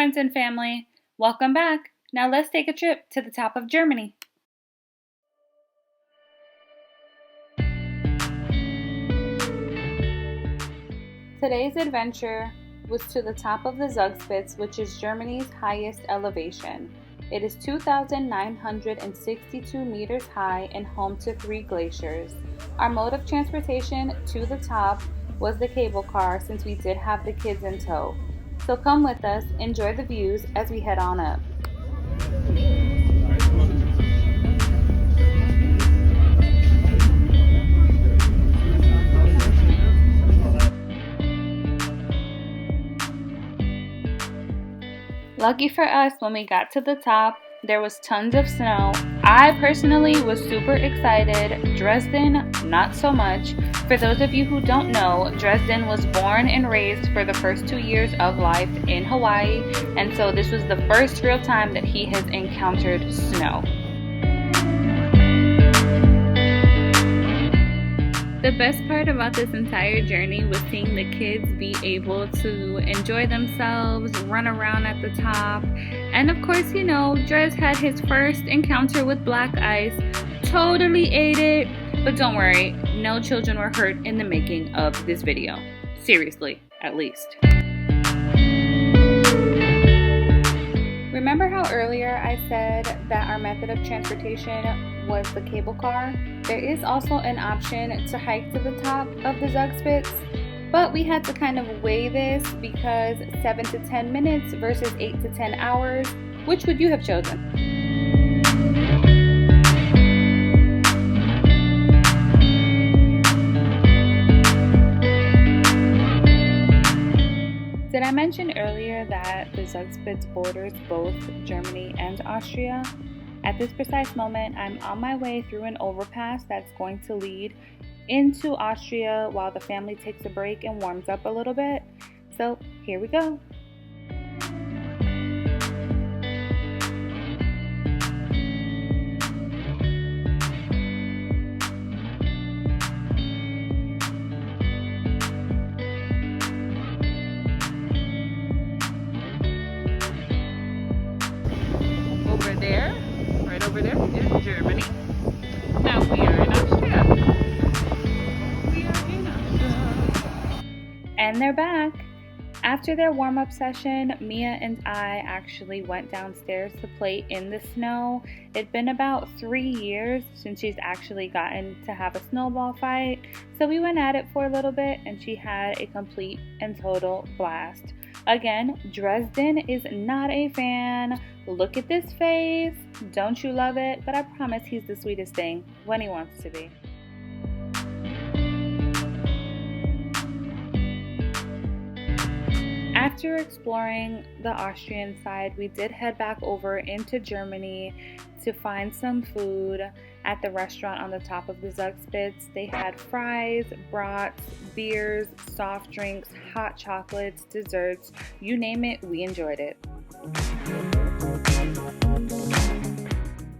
friends and family. Welcome back. Now let's take a trip to the top of Germany. Today's adventure was to the top of the Zugspitze, which is Germany's highest elevation. It is 2,962 meters high and home to 3 glaciers. Our mode of transportation to the top was the cable car, since we did have the kids in tow. So come with us, enjoy the views as we head on up. Lucky for us, when we got to the top, there was tons of snow. I personally was super excited. Dresden, not so much. For those of you who don't know, Dresden was born and raised for the first 2 years of life in Hawaii, and so this was the first real time that he has encountered snow. The best part about this entire journey was seeing the kids be able to enjoy themselves, run around at the top, and of course, you know, Dres had his first encounter with black ice, totally ate it, but don't worry, no children were hurt in the making of this video. Seriously, at least. Remember how earlier I said that our method of transportation was the cable car? There is also an option to hike to the top of the Zugspitze, but we had to kind of weigh this because 7 to 10 minutes versus 8 to 10 hours. Which would you have chosen? Did I mention earlier that the Zugspitze borders both Germany and Austria? At this precise moment, I'm on my way through an overpass that's going to lead into Austria while the family takes a break and warms up a little bit. So here we go. Over there. Right over there is Germany. Now we are in Austria. And they're back. After their warm-up session, Mia and I actually went downstairs to play in the snow. It'd been about 3 years since she's actually gotten to have a snowball fight. So we went at it for a little bit and she had a complete and total blast. Again, Dresden is not a fan. Look at this face. Don't you love it? But I promise he's the sweetest thing when he wants to be. After exploring the Austrian side, we did head back over into Germany to find some food at the restaurant on the top of the Zugspitze. They had fries, brats, beers, soft drinks, hot chocolates, desserts, you name it, we enjoyed it.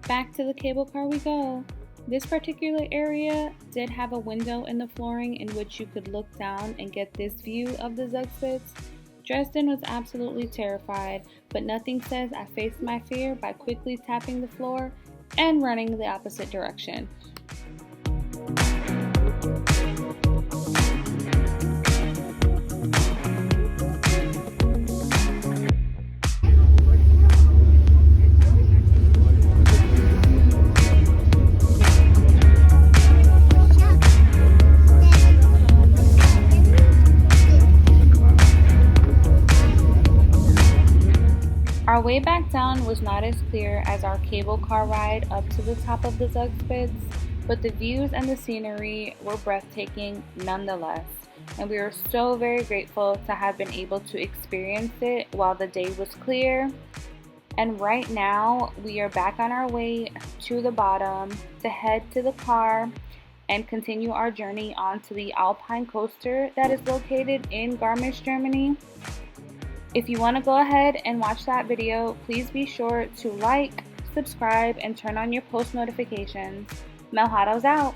Back to the cable car we go. This particular area did have a window in the flooring in which you could look down and get this view of the Zugspitze. Dresden was absolutely terrified, but nothing says I faced my fear by quickly tapping the floor and running the opposite direction. Our way back down was not as clear as our cable car ride up to the top of the Zugspitze, but the views and the scenery were breathtaking nonetheless, and we were so very grateful to have been able to experience it while the day was clear. And right now, we are back on our way to the bottom to head to the car and continue our journey onto the Alpine coaster that is located in Garmisch, Germany. If you want to go ahead and watch that video, please be sure to like, subscribe, and turn on your post notifications. Melhado's out!